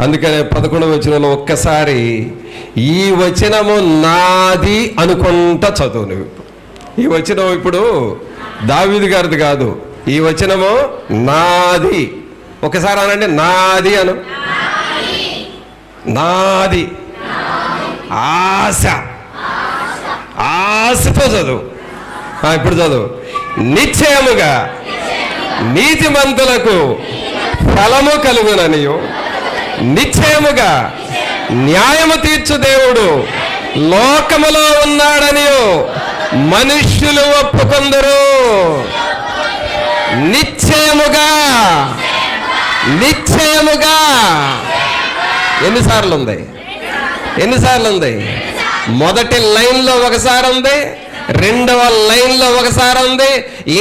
అందుకనే 11వ వచనంలో ఒక్కసారి ఈ వచనము నాది అనుకుంటా చదువు నువ్వు. ఈ వచనం ఇప్పుడు దావీదు గారిది కాదు, ఈ వచనము నాది. ఒకసారి అనండి, నాది అను. నాది. ఆశ, ఆశతో చదువు. ఇప్పుడు చదువు. నిశ్చయముగా నీతిమంతులకు ఫలము కలుగుననియు, నిశ్చయముగా న్యాయము తీర్చు దేవుడు లోకములో ఉన్నాడనియు మనుష్యులు ఒప్పుకొందరు. నిశ్చయముగా, నిశ్చయముగా ఎన్నిసార్లు ఉంది? ఎన్నిసార్లు ఉంది? మొదటి లైన్లో ఒకసారి ఉంది, రెండవ లైన్లో ఒకసారి ఉంది,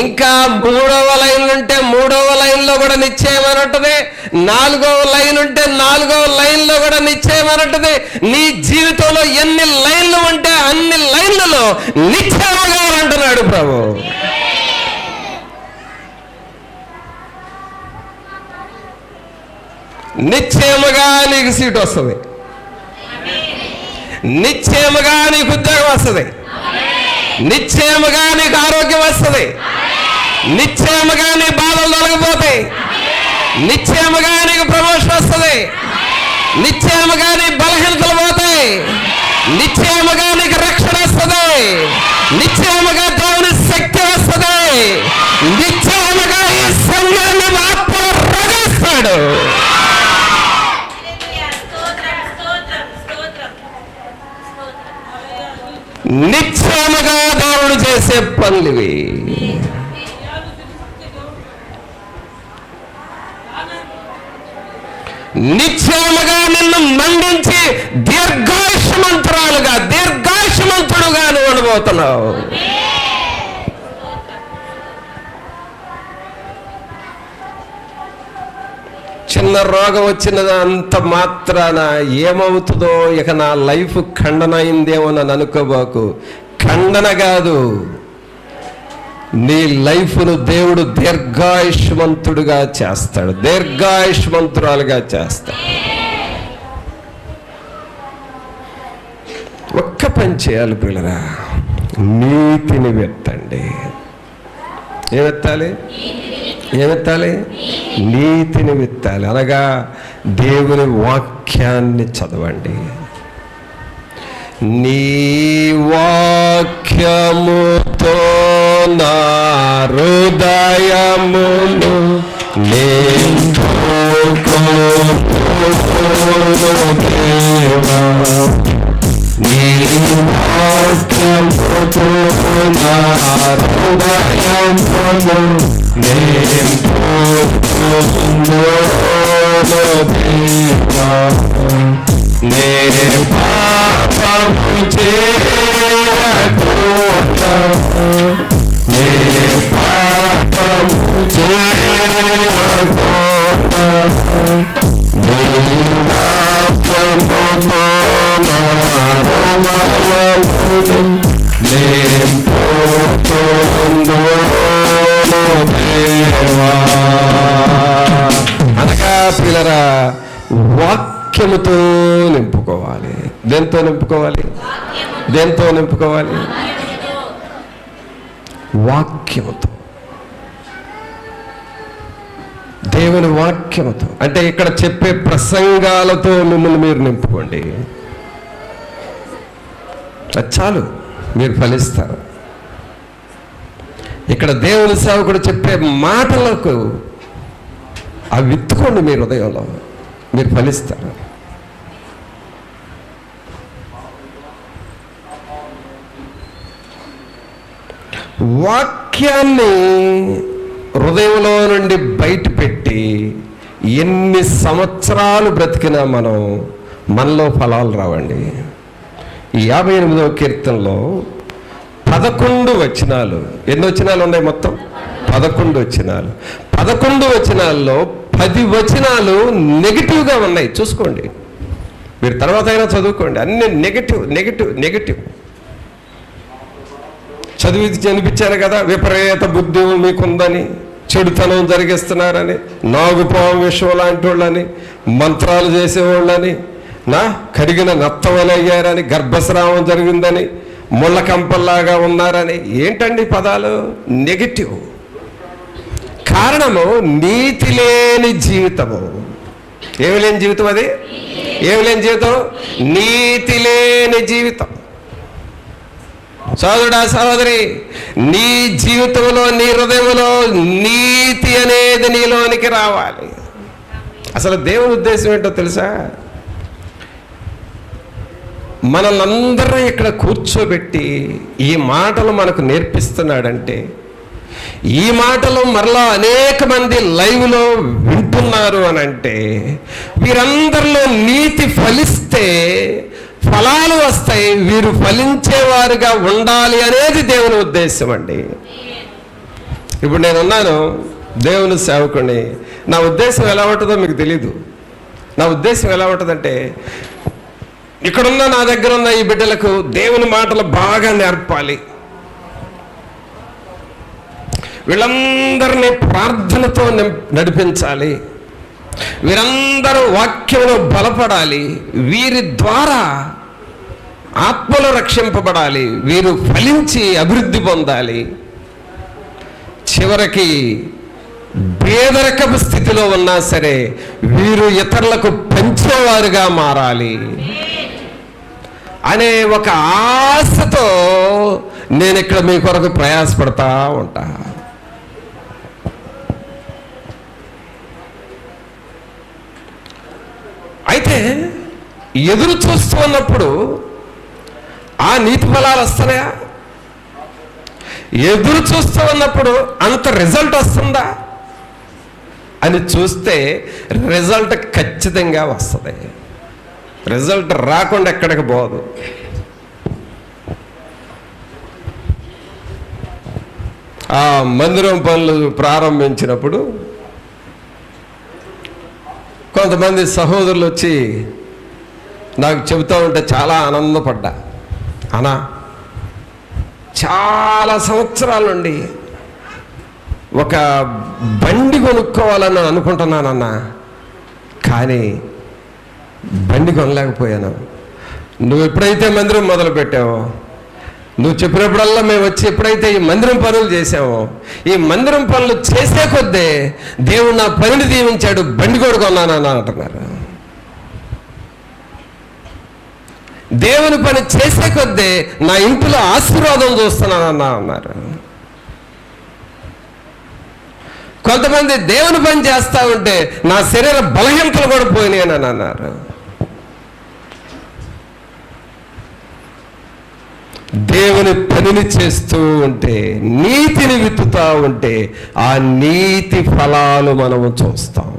ఇంకా మూడవ లైన్ ఉంటే మూడవ లైన్లో కూడా నిశ్చయం ఉంటుంది, నాలుగవ లైన్ ఉంటే నాలుగవ లైన్లో కూడా నిశ్చయం ఉంటుంది. నీ జీవితంలో ఎన్ని లైన్లు ఉంటే అన్ని లైన్లలో నిశ్చయముగా అంటున్నాడు ప్రభు. నిశ్చయముగా నీకు సీట్ వస్తుంది, నిశ్చయముగా నీకు ఉద్యోగం వస్తుంది, నిశ్చయముగా నీకు ఆరోగ్యం వస్తుంది, నిశ్చయముగా నీ బాధలు తొలగిపోతాయి, నిశ్చయముగా నీకు ప్రమోషన్ వస్తుంది, నిశ్చయముగా నీ బలహీనతలు పోతాయి, నిశ్చయముగా నీకు రక్షణ వస్తుంది, నిశ్చయముగా దేవుని శక్తి వస్తుంది, నిశ్చయముగా ఈ సంఘాన్ని మాత్రం రగిస్తాడు. నిశ్చయముగా దేవుడు చేసే పనులివి. నిశ్చయముగా నిన్ను మండించి దీర్ఘాయుష్మంతురాలుగా, దీర్ఘాయుష్మంతుడుగా నువ్వు అనబోతున్నావు. చిన్న రోగం వచ్చినదంత మాత్రాన ఏమవుతుందో ఇక నా లైఫ్ ఖండన అయిందేమో నన్ను అనుకోబాకు. ఖండన కాదు, నీ లైఫ్ను దేవుడు దీర్ఘాయుష్మంతుడుగా చేస్తాడు, దీర్ఘాయుష్మంతురాలుగా చేస్తాడు. ఒక్క పని చేయాలి పిల్లరా, నీతిని వెత్తండి. ఏమెత్తాలి? ఏమెత్తాలి? నీతిని విత్తాలి. అనగా దేవుని వాక్యాన్ని చదవండి. నీ వాక్యముతో నా హృదయమును నింపుకొనుదేవా, నీ వాక్యముతో నా హృదయమును నింపుకొనుదేవా, నే పాపము చేయకుండా, నే పాపము చేయకుండా, నీ వాక్యముతో నా హృదయమును నింపుకొనుదేవా. అనగా పిల్లరా, వాక్యముతో నింపుకోవాలి. దేంతో నింపుకోవాలి? దేంతో నింపుకోవాలి? వాక్యముతో, దేవుని వాక్యముతో. అంటే ఇక్కడ చెప్పే ప్రసంగాలతో మిమ్మల్ని మీరు నింపుకోండి, చాలు, మీరు ఫలిస్తారు. ఇక్కడ దేవుని సేవకుడు చెప్పే మాటలకు అవి విత్తుకోండి మీ హృదయంలో, మీరు ఫలిస్తారు. వాక్యాన్ని హృదయంలో నుండి బయట పెట్టి ఎన్ని సంవత్సరాలు బ్రతికినా మనలో ఫలాలు రావండి. ఈ 58వ కీర్తనలో 11 వచనాలు, ఎన్ని వచనాలు ఉన్నాయి మొత్తం? 11 వచనాలు. 11 వచనాల్లో 10 వచనాలు నెగిటివ్గా ఉన్నాయి. చూసుకోండి, మీరు తర్వాత అయినా చదువుకోండి. అన్ని నెగిటివ్ నెగిటివ్ నెగిటివ్. చదివి అనిపించారు కదా, విపరీత బుద్ధి మీకుందని, చెడుతనం జరిగిస్తున్నారని, నాగుపాము విషయం లాంటి వాళ్ళని, మంత్రాలు చేసేవాళ్ళని, కరిగిన నత్తవలయ్యారని, గర్భస్రావం జరిగిందని, ముళ్ళ కంపల్లాగా ఉన్నారని. ఏంటండి పదాలు? నెగిటివ్. కారణము నీతి లేని జీవితము. ఏమి లేని జీవితం అది? ఏమి లేని జీవితం? నీతి లేని జీవితం. సోదరుడా, సహోదరి, నీ జీవితంలో, నీ హృదయంలో నీతి అనేది నీలోనికి రావాలి. అసలు దేవుని ఉద్దేశం ఏంటో తెలుసా? మనల్ని ఇక్కడ కూర్చోబెట్టి ఈ మాటలు మనకు నేర్పిస్తున్నాడంటే, ఈ మాటలు మరలా అనేక మంది లైవ్లో వింటున్నారు అని అంటే, వీరందరిలో నీతి ఫలిస్తే ఫలాలు వస్తాయి, వీరు ఫలించేవారుగా ఉండాలి అనేది దేవుని ఉద్దేశం అండి. ఇప్పుడు నేనున్నాను, దేవుని సేవకుని. నా ఉద్దేశం ఎలా ఉంటుందో మీకు తెలీదు. నా ఉద్దేశం ఎలా ఉంటుందంటే, ఇక్కడున్న నా దగ్గర ఉన్న ఈ బిడ్డలకు దేవుని మాటలు బాగా నేర్పాలి, వీళ్ళందరినీ ప్రార్థనతో నడిపించాలి, వీరందరూ వాక్యంలో బలపడాలి, వీరి ద్వారా ఆత్మలు రక్షింపబడాలి, వీరు ఫలించి అభివృద్ధి పొందాలి, చివరికి పేదరికపు స్థితిలో ఉన్నా సరే వీరు ఇతరులకు పంచేవారుగా మారాలి అనే ఒక ఆశతో నేను ఇక్కడ మీ కొరకు ప్రయాసపడతా ఉంటా. అయితే ఎదురు చూస్తూ ఉన్నప్పుడు ఆ నీతి ఫలాలు వస్తున్నాయా? ఎదురు చూస్తూ ఉన్నప్పుడు అంత రిజల్ట్ వస్తుందా అని చూస్తే రిజల్ట్ ఖచ్చితంగా వస్తుంది. రిజల్ట్ రాకుండా ఎక్కడికి పోదు. ఆ మందిరం పనులు ప్రారంభించినప్పుడు కొంతమంది సహోదరులు వచ్చి నాకు చెబుతూ ఉంటే చాలా ఆనందపడ్డా. అన్నా, చాలా సంవత్సరాల నుండి ఒక బండి కొనుక్కోవాలని అనుకుంటున్నానన్నా, కానీ బండి కొనలేకపోయాను. నువ్వు ఎప్పుడైతే మందిరం మొదలు పెట్టావో, నువ్వు చెప్పినప్పుడల్లా మేము వచ్చి ఎప్పుడైతే ఈ మందిరం పనులు చేసామో, ఈ మందిరం పనులు చేసే కొద్దే దేవుడు నా పనిని దీవించాడు, బండి కూడా కొన్నానన్నా అంటున్నారు. దేవుని పని చేసే కొద్దే నా ఇంటిలో ఆశీర్వాదం చూస్తున్నానన్నా అన్నారు. కొంతమంది దేవుని పని చేస్తా ఉంటే నా శరీర బలహీనతలు కూడా పోయినాయని అన్నారు. దేవుని పనిని చేస్తూ ఉంటే, నీతిని విత్తుతూ ఉంటే ఆ నీతి ఫలాలు మనము చూస్తాం.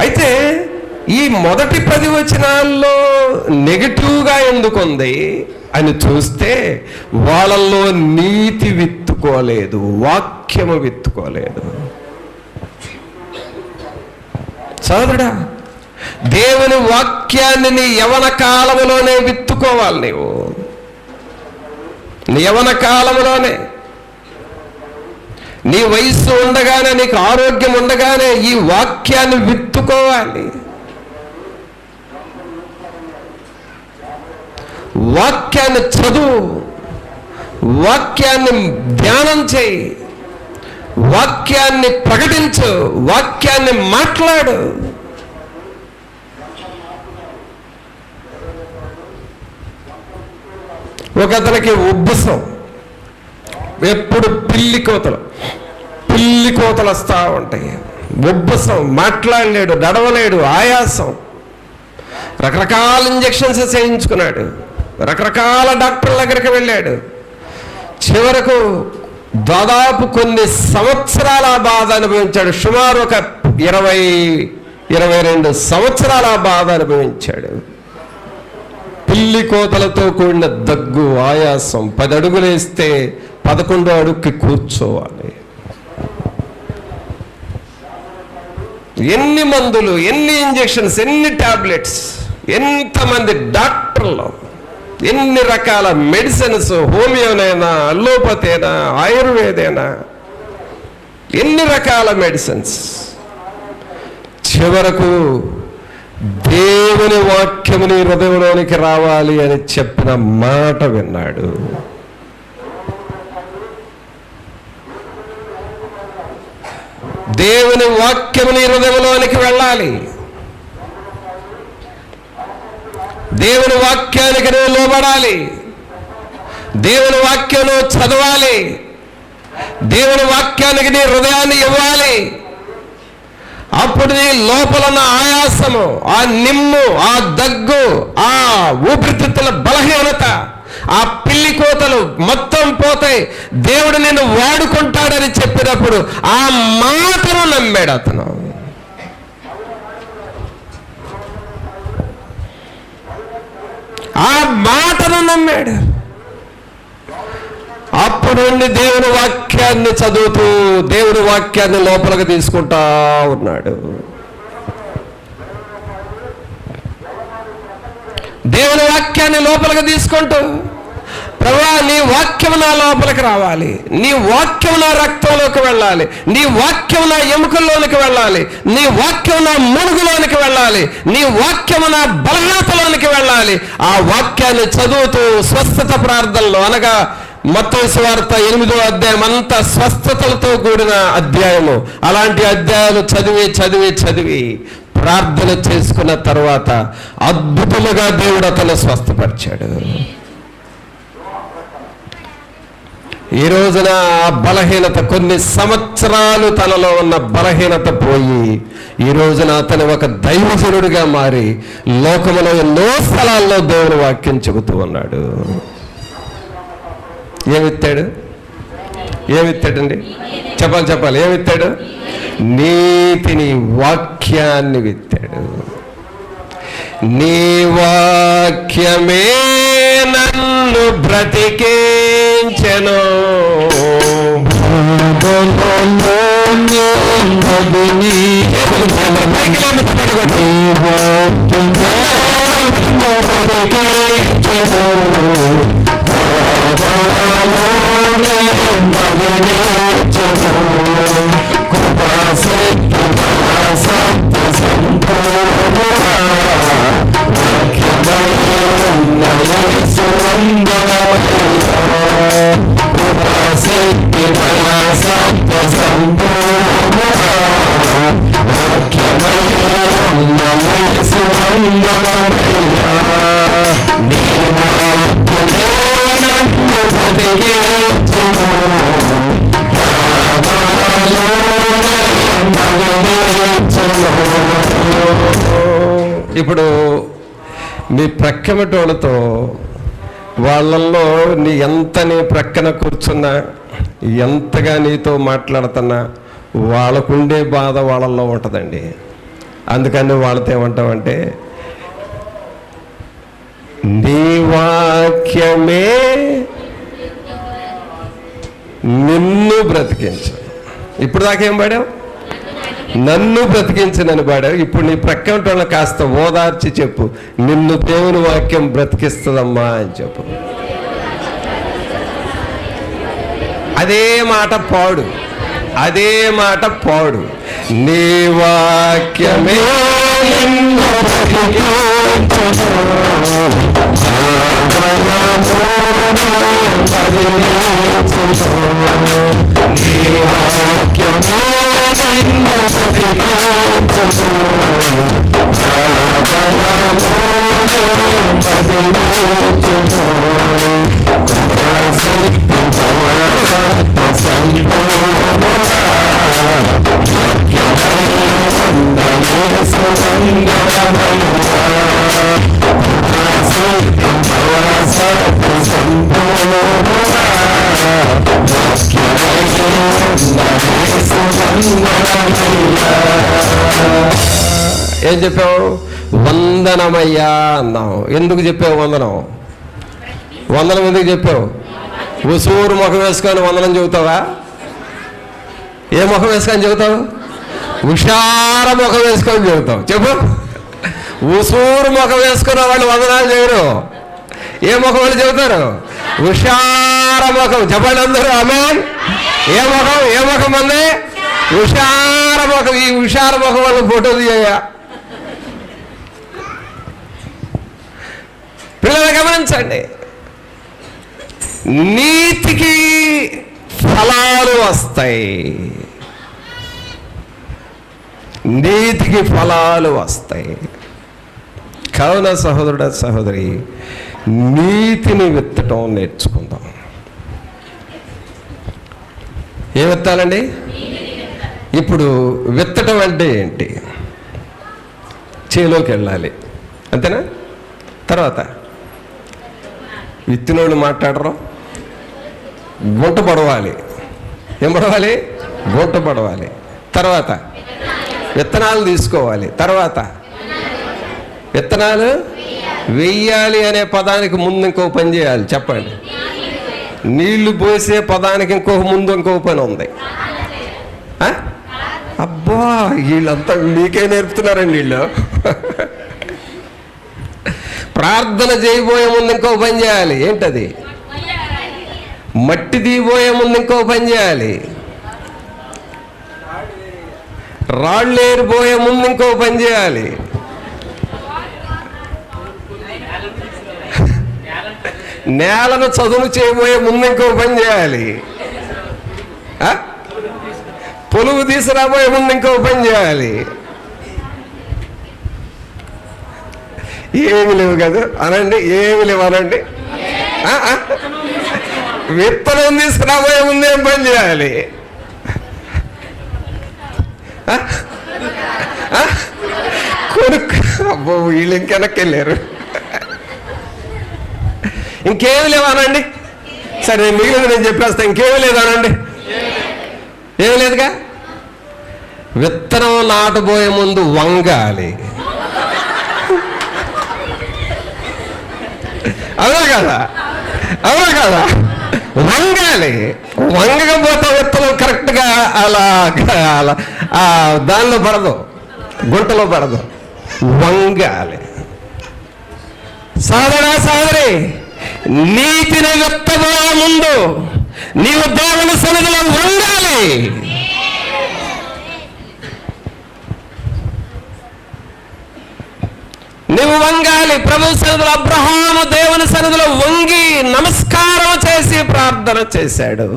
అయితే ఈ మొదటి 10 వచనాల్లో నెగటివ్గా ఎందుకుంది అని చూస్తే, వాళ్ళల్లో నీతి విత్తుకోలేదు, వాక్యము విత్తుకోలేదు. సోదరుడా, దేవుని వాక్యాన్ని నీ యవన కాలములోనే విత్తుకోవాలి. నీవు నీ యవన కాలములోనే, నీ వయస్సు ఉండగానే, నీకు ఆరోగ్యం ఉండగానే ఈ వాక్యాన్ని విత్తుకోవాలి. వాక్యాన్ని చదువు, వాక్యాన్ని ధ్యానం చేయి, వాక్యాన్ని ప్రకటించు, వాక్యాన్ని మాట్లాడు. ఒకతనికి ఉబ్బసం, ఎప్పుడు పిల్లి కోతలు వస్తూ ఉంటాయి. ఉబ్బసం, మాట్లాడలేడు, నడవలేడు, ఆయాసం. రకరకాల ఇంజక్షన్స్ చేయించుకున్నాడు, రకరకాల డాక్టర్ల దగ్గరికి వెళ్ళాడు. చివరకు దాదాపు కొన్ని సంవత్సరాల బాధ అనుభవించాడు. సుమారు ఒక 20-22 సంవత్సరాల బాధ అనుభవించాడు. పిల్లి కోతలతో కూడిన దగ్గు, ఆయాసం. 10 అడుగులు వేస్తే 11వ అడుగుకి కూర్చోవాలి. ఎన్ని మందులు, ఎన్ని ఇంజెక్షన్స్, ఎన్ని టాబ్లెట్స్, ఎంతమంది డాక్టర్లు. ఎన్ని రకాల మెడిసిన్స్, హోమియోనైనా, అల్లోపతి అయినా, ఆయుర్వేదైనా, ఎన్ని రకాల మెడిసిన్స్. చివరకు దేవుని వాక్యముని హృదయంలోనికి రావాలి అని చెప్పిన మాట విన్నాడు. దేవుని వాక్యముని హృదయంలోనికి వెళ్ళాలి. దేవుని వాక్యానికి నువ్వు లోబడాలి. దేవుని వాక్యం నువ్వు చదవాలి. దేవుని వాక్యానికి నీ హృదయాన్ని ఇవ్వాలి. అప్పుడు నీ లోపల ఉన్న ఆయాసము, ఆ నిమ్ము, ఆ దగ్గు, ఆ ఊపిరితిత్తుల బలహీనత, ఆ పిల్లి కోతలు మొత్తం పోతాయి. దేవుడు నిన్ను వాడుకుంటాడని చెప్పినప్పుడు ఆ మాటను నమ్మాడు అతను. ఆ మాటను నమ్మాడు. అప్పుడు నుండి దేవుని వాక్యాన్ని చదువుతూ దేవుని వాక్యాన్ని లోపలికి తీసుకుంటా ఉన్నాడు. దేవుని వాక్యాన్ని లోపలికి తీసుకుంటూ, ప్రభువా నీ వాక్యం నా లోపలికి రావాలి, నీ వాక్యం నా రక్తంలోకి వెళ్ళాలి, నీ వాక్యం నా ఎముకల్లోనికి వెళ్ళాలి, నీ వాక్యం నా మునుగులోనికి వెళ్ళాలి, నీ వాక్యం నా బలహీనతలోనికి వెళ్ళాలి. ఆ వాక్యాన్ని చదువుతూ స్వస్థత ప్రార్థనలో, అనగా మత్తయి సువార్త 8వ అధ్యాయం అంతా స్వస్థతలతో కూడిన అధ్యాయము. అలాంటి అధ్యాయాలు చదివి చదివి చదివి ప్రార్థన చేసుకున్న తర్వాత అద్భుతముగా దేవుడు అతను స్వస్థపరిచాడు. ఈ రోజున బలహీనత, కొన్ని సంవత్సరాలు తనలో ఉన్న బలహీనత పోయి ఈ రోజున అతను ఒక దైవజనుడిగా మారి లోకములో ఎన్నో స్థలాల్లో దేవుని వాక్యం చెబుతూ ఉన్నాడు. ఏమిత్తాడు? ఏమిత్తాడండి? చెప్పాలి. ఏమిత్తాడు? నీతిని, వాక్యాన్ని విత్తాడు. నీ వాక్యమే నన్ను బ్రతికించెను. ఇప్పుడు నీ ప్రక్కమటోళ్ళతో, వాళ్ళల్లో నీ ప్రక్కన కూర్చున్నా, ఎంతగా నీతో మాట్లాడుతున్నా వాళ్ళకుండే బాధ వాళ్ళల్లో ఉంటుందండి. అందుకని వాళ్ళతో ఏమంటావంటే, నీ వాక్యమే నిన్ను బ్రతికించు. ఇప్పుడు దాకేం పాడావు? నన్ను బ్రతికించనని పాడావు. ఇప్పుడు నీ ప్రక్కన కాస్త ఓదార్చి చెప్పు, నిన్ను దేవుని వాక్యం బ్రతికిస్తుందమ్మా అని చెప్పు. అదే మాట పాడు, అదే మాట పాడు. నీ వాక్యమే నిన్ను ఏం చెప్పావు? వందనమయ్యా అన్నావు. ఎందుకు చెప్పావు వందనం? వందనం ఎందుకు చెప్పావు? ఉసూరు ముఖం వేసుకొని వందనం చెబుతావా? ఏ ముఖం వేసుకొని చెబుతావు? హుషార ముఖం వేసుకొని చెబుతావు. చెప్పు. ఉసూరు ముఖం వేసుకున్న వాళ్ళు వందనాలు చేయరు. ఏ ముఖం అని చెబుతారు? హుషార ముఖం. చెప్పండి అందరూ ఆమేన్. ఏ ముఖం అంది? హుషార ముఖం. ఈ హుషార ముఖం వల్ల ఫోటో తీయ. పిల్లలు గమనించండి, నీతికి ఫలాలు వస్తాయి. నీతికి ఫలాలు వస్తాయి. కావున సహోదరుడ సహోదరి, నీతిని విత్తటం నేర్చుకుందాం. ఏం విత్తాలండి? ఇప్పుడు విత్తటం అంటే ఏంటి? చేలోకి వెళ్ళాలి, అంతేనా? తర్వాత విత్తినోళ్ళు మాట్లాడరు, గుంట పడవాలి. ఏం పడవాలి? గుంట పడవాలి. తర్వాత విత్తనాలు తీసుకోవాలి. తర్వాత విత్తనాలు వెయ్యాలి అనే పదానికి ముందు ఇంకో పని చేయాలి. చెప్పండి. నీళ్లు పోసే పదానికి ఇంకో పని ఉంది. అబ్బా, వీళ్ళంతా మీకే నేర్పుతున్నారండి వీళ్ళు. ప్రార్థన చేయబోయే ముందు ఇంకో పని చేయాలి. ఏంటది? మట్టి దిగిపోయే ముందు ఇంకో పని చేయాలి. రాళ్ళు ఏరిపోయే ముందు ఇంకో పని చేయాలి. నేలను చదును చేయబోయే ముందు ఇంకో పని చేయాలి. పొలుగు తీసుకురాబోయే ముందు ఇంకో పని చేయాలి. ఏమి లేవు కదా అనండి, ఏమి లేవు అనండి. విత్తనం తీసుకురాబోయే ముందు ఏం పని చేయాలి? కొనుక్కు. అబ్బో, వీళ్ళు ఇంకెనక్కి వెళ్ళారు. ఇంకేమి లేవానండి? సరే, మిగిలింది నేను చెప్పేస్తా. ఇంకేమి లేదానండి? ఏమి లేదుగా. విత్తనం నాటబోయే ముందు వంగాలి. అవునా కదా? అవునా కదా? వంగాలి. వంగకపోతే విత్తనం కరెక్ట్గా అలా దానిలో పడదు, గుంటలో పడదు. వంగాలి. సహోదరి, నీతిని విత్తబోయే ముందు నీవు దేవుని సన్నిధిలో వంగాలి. నువ్వు వంగాలి. ప్రభు సన్నిధిలో అబ్రహాము దేవుని సన్నిధిలో వంగి నమస్కారం చేసి ప్రార్థన చేశాడు.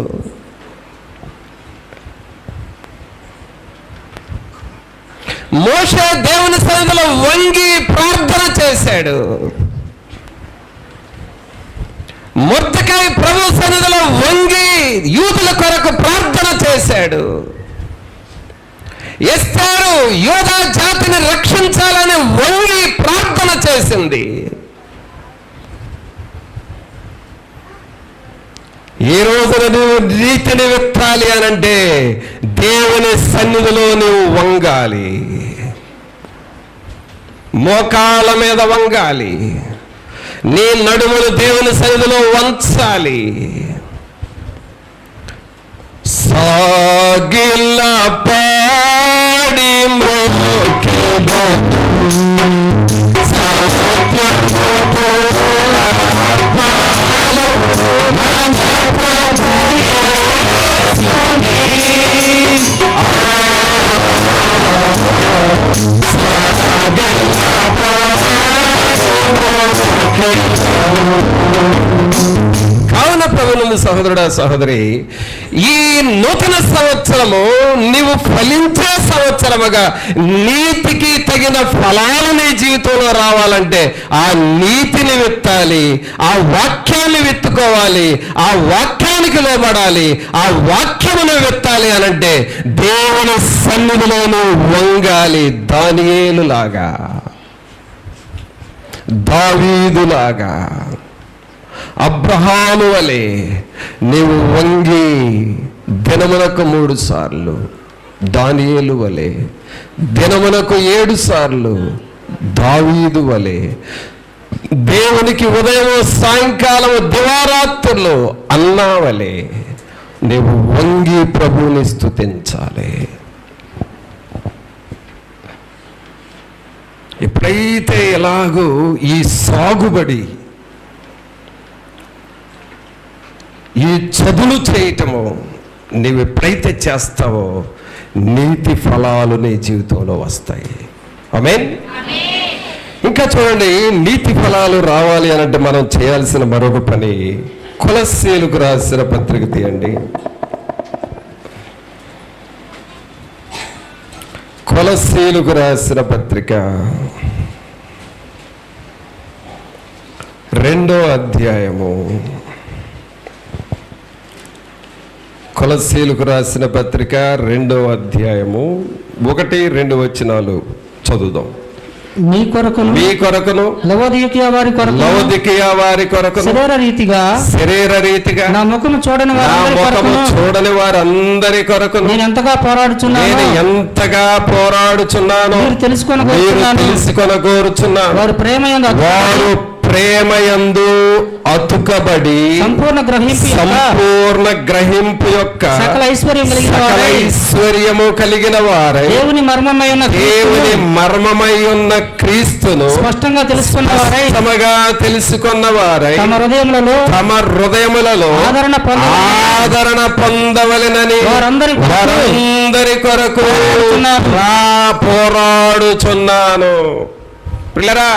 మోషే దేవుని సన్నిధిలో వంగి ప్రార్థన చేశాడు. మొర్దెకై ప్రభు సన్నిధిలో వంగి యూదుల కొరకు ప్రార్థన చేశాడు. ఎస్తేరు యూదా జాతిని రక్షించాలని వంగి ప్రార్థన చేసింది. ఈ రోజున నువ్వు నీతిని విత్తాలి అనంటే దేవుని సన్నిధిలో నువ్వు వంగాలి. మోకాళ్ళ మీద వంగాలి. నీ నడుములు దేవుని సన్నిధిలో వంచాలి. సాగిల పాడి కావున ప్రభువునందు సహోదరుడా సహోదరి, ఈ నూతన సంవత్సరము నీవు ఫలించే సంవత్సరముగా నీతికి తగిన ఫలాలు నీ జీవితంలో రావాలంటే ఆ నీతిని విత్తాలి. ఆ వాక్యాన్ని విత్తుకోవాలి. ఆ వాక్యానికి లోబడాలి. ఆ వాక్యమును విత్తాలి అనంటే దేవుని సన్నిధిలోనూ వంగాలి. దానియేలులాగా, దావీదులాగా, అబ్రహాము వలె నీవు వంగి దినమునకు 3 సార్లు, దానియేలు వలె దినమునకు 7 సార్లు, దావీదు వలె దేవునికి ఉదయం సాయంకాలం దివారాత్రులు అన్నా వలె నీవు వంగి ప్రభువుని స్తుతించాలి. ఎప్పుడైతే ఎలాగూ ఈ సాగుబడి ఈ చదువులు చేయటము నీవు ఎప్పుడైతే చేస్తావో నీతి ఫలాలు నీ జీవితంలో వస్తాయి. ఆమేన్. ఇంకా చూడండి, నీతి ఫలాలు రావాలి అనంటే మనం చేయాల్సిన మరొక పని, కొలస్సీలకు రాసిన పత్రిక తీయండి. కొలస్సీలకు రాసిన పత్రిక 2వ అధ్యాయము. కొలస్సీలకు రాసిన పత్రిక 2వ అధ్యాయము 1-2 వచనాలు చదువుదాం. మీ కొరకును లవోదికయ వారి కొరకు శరీర రీతిగా నా ముఖము చూడని వారందరి కొరకు నేను ఎంతగా పోరాడుచున్నాను మీరు తెలుసుకొనగోరుచున్నాను. వారు ప్రేమయందు అతుకబడి సంపూర్ణ గ్రహింపు యొక్క సకల ఐశ్వర్యము కలిగిన వారై దేవుని మర్మమై ఉన్న క్రీస్తును స్పష్టంగా తెలుసుకున్న వారై తమ హృదయములలో ఆదరణ పొందవలెనని వారందరి కొరకు పోరాడుచున్నాను. పిల్లరా,